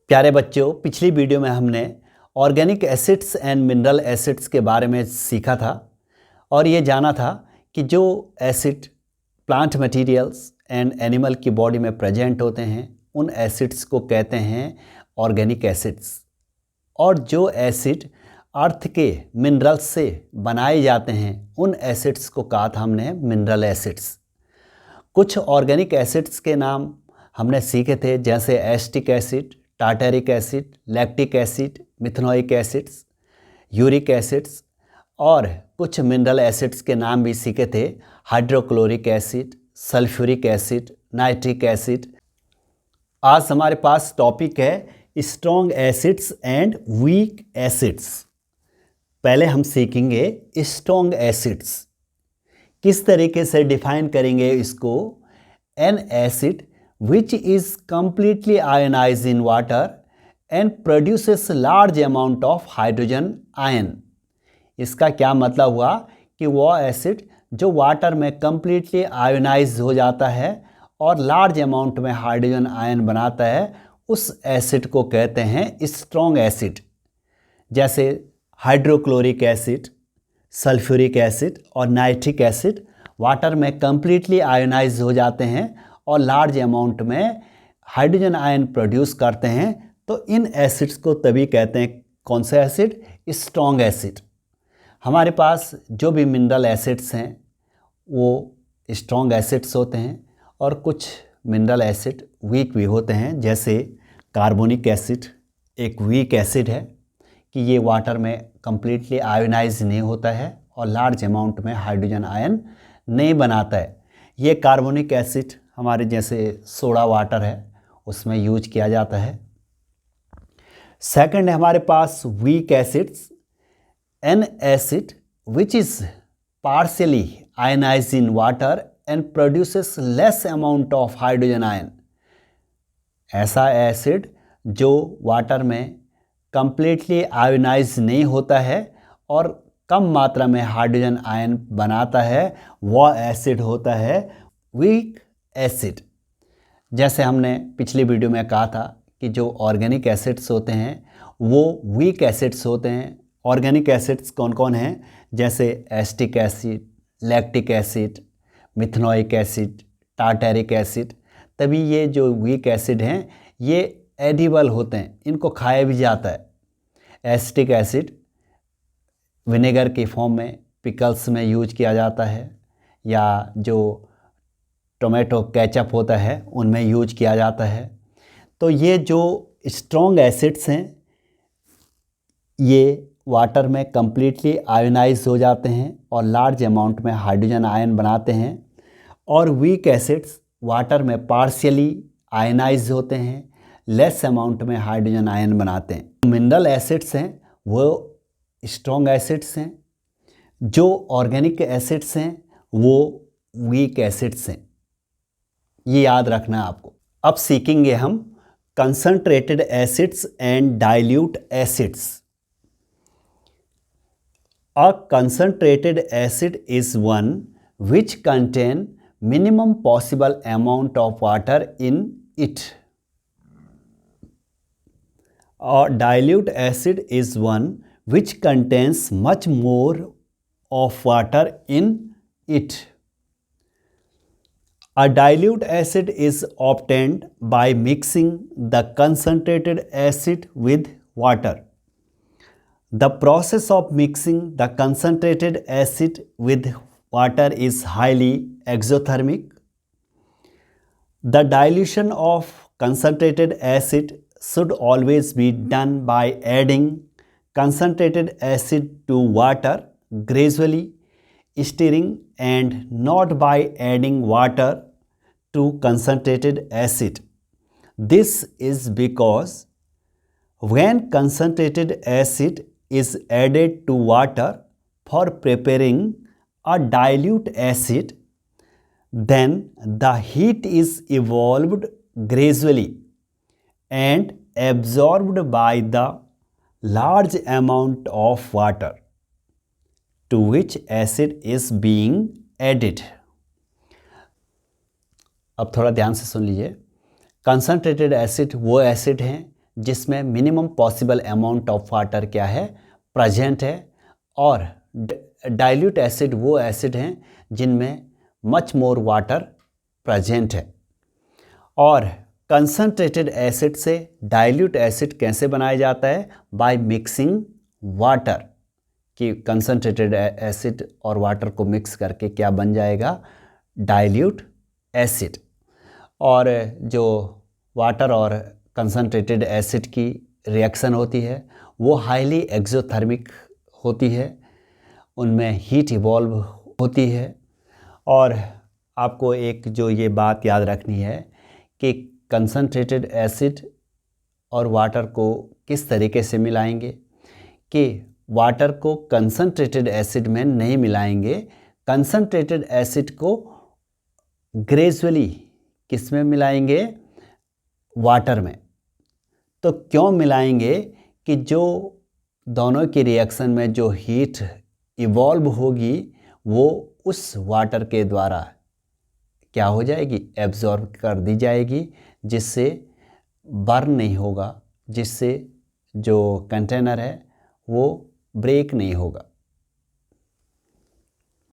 प्यारे बच्चों, पिछली वीडियो में हमने organic acids and mineral acids के बारे में सीखा था और ये जाना था कि जो acid plant materials and animal की बॉडी में प्रेजेंट होते हैं उन एसिड्स को कहते हैं ऑर्गेनिक एसिड्स, और जो एसिड अर्थ के मिनरल्स से बनाए जाते हैं उन एसिड्स को कहा था हमने मिनरल एसिड्स। कुछ ऑर्गेनिक एसिड्स के नाम हमने सीखे थे, जैसे acetic acid, tartaric acid, lactic acid, methanoic acids, uric acids, और कुछ मिनरल एसिड्स के नाम भी सीखे थे, hydrochloric acid, sulphuric acid, nitric acid. आज हमारे पास टॉपिक है strong acids and weak acids. पहले हम सीखेंगे स्ट्रॉन्ग एसिड्स। किस तरीके से डिफाइन करेंगे इसको? N acid which is completely ionized in water and produces large amount of hydrogen ion। इसका क्या मतलब हुआ कि वो एसिड जो वाटर में completely आयोनाइज हो जाता है और लार्ज अमाउंट में हाइड्रोजन आयन बनाता है, उस एसिड को कहते हैं स्ट्रॉन्ग एसिड। जैसे हाइड्रोक्लोरिक एसिड, सल्फ्यूरिक एसिड और नाइट्रिक एसिड वाटर में completely आयोनाइज हो जाते हैं और लार्ज अमाउंट में हाइड्रोजन आयन प्रोड्यूस करते हैं, तो इन एसिड्स को तभी कहते हैं कौन से एसिड? Strong acid. हमारे पास जो भी मिनरल एसिड्स हैं वो स्ट्रॉन्ग एसिड्स होते हैं और कुछ मिनरल एसिड वीक भी होते हैं। जैसे कार्बोनिक एसिड एक वीक एसिड है कि ये वाटर में कंप्लीटली आयोनाइज नहीं होता है और लार्ज अमाउंट में हाइड्रोजन आयन नहीं बनाता है। ये कार्बोनिक एसिड हमारे जैसे सोडा वाटर है उसमें यूज किया जाता है। सेकंड है हमारे पास weak acids. An acid which is partially ionized in water and produces less amount of hydrogen ion. ऐसा एसिड जो वाटर में कंप्लीटली आयोनाइज नहीं होता है और कम मात्रा में हाइड्रोजन आयन बनाता है, वह एसिड होता है वीक एसिड। जैसे हमने पिछली वीडियो में कहा था कि जो ऑर्गेनिक एसिड्स होते हैं वो वीक एसिड्स होते हैं। ऑर्गेनिक एसिड्स कौन कौन हैं? जैसे acetic acid, lactic acid, methanoic acid, tartaric acid. तभी ये जो वीक एसिड हैं ये एडिबल होते हैं, इनको खाया भी जाता है। एसिटिक एसिड विनेगर के फॉर्म में पिकल्स में यूज किया जाता है, या जो टोमेटो केचप होता है उनमें यूज किया जाता है। तो ये जो स्ट्रॉन्ग एसिड्स हैं ये वाटर में कंप्लीटली आयोनाइज हो जाते हैं और लार्ज अमाउंट में हाइड्रोजन आयन बनाते हैं, और वीक एसिड्स वाटर में पार्शियली आयोनाइज होते हैं, लेस अमाउंट में हाइड्रोजन आयन बनाते हैं। मिनरल एसिड्स हैं वो स्ट्रॉन्ग एसिड्स हैं, जो ऑर्गेनिक एसिड्स हैं वो वीक एसिड्स हैं। ये याद रखना है आपको। अब सीखेंगे हम concentrated acids and dilute acids. A concentrated acid is one which contain minimum possible amount of water in it. A dilute acid is one which contains much more of water in it. A dilute acid is obtained by mixing the concentrated acid with water. The process of mixing the concentrated acid with water is highly exothermic. The dilution of concentrated acid should always be done by adding concentrated acid to water gradually, stirring, and not by adding water to concentrated acid. This is because when concentrated acid is added to water for preparing a dilute acid, then the heat is evolved gradually and absorbed by the large amount of water to which acid is being added. अब थोड़ा ध्यान से सुन लीजिए। Concentrated acid वो acid हैं जिसमें minimum possible amount of water क्या है, प्रेजेंट है। और डाइल्यूट एसिड वो एसिड हैं जिनमें मच मोर वाटर प्रेजेंट है। और कंसनट्रेटेड एसिड से डाइल्यूट एसिड कैसे बनाया जाता है, बाय मिक्सिंग वाटर, कि कंसनट्रेटेड एसिड और वाटर को मिक्स करके क्या बन जाएगा, डाइल्यूट एसिड। और जो वाटर और कंसनट्रेटेड एसिड की रिएक्शन होती है वो हाईली एक्सोथर्मिक होती है, उनमें हीट इवॉल्व होती है। और आपको एक जो ये बात याद रखनी है कि कंसनट्रेटेड एसिड और वाटर को किस तरीके से मिलाएंगे, कि वाटर को कंसनट्रेटेड एसिड में नहीं मिलाएंगे, कंसनट्रेटेड एसिड को ग्रेजुअली किस में मिलाएंगे, वाटर में। तो क्यों मिलाएंगे, कि जो दोनों की रिएक्शन में जो हीट इवॉल्व होगी वो उस वाटर के द्वारा क्या हो जाएगी, एब्जॉर्ब कर दी जाएगी, जिससे बर्न नहीं होगा, जिससे जो कंटेनर है वो ब्रेक नहीं होगा।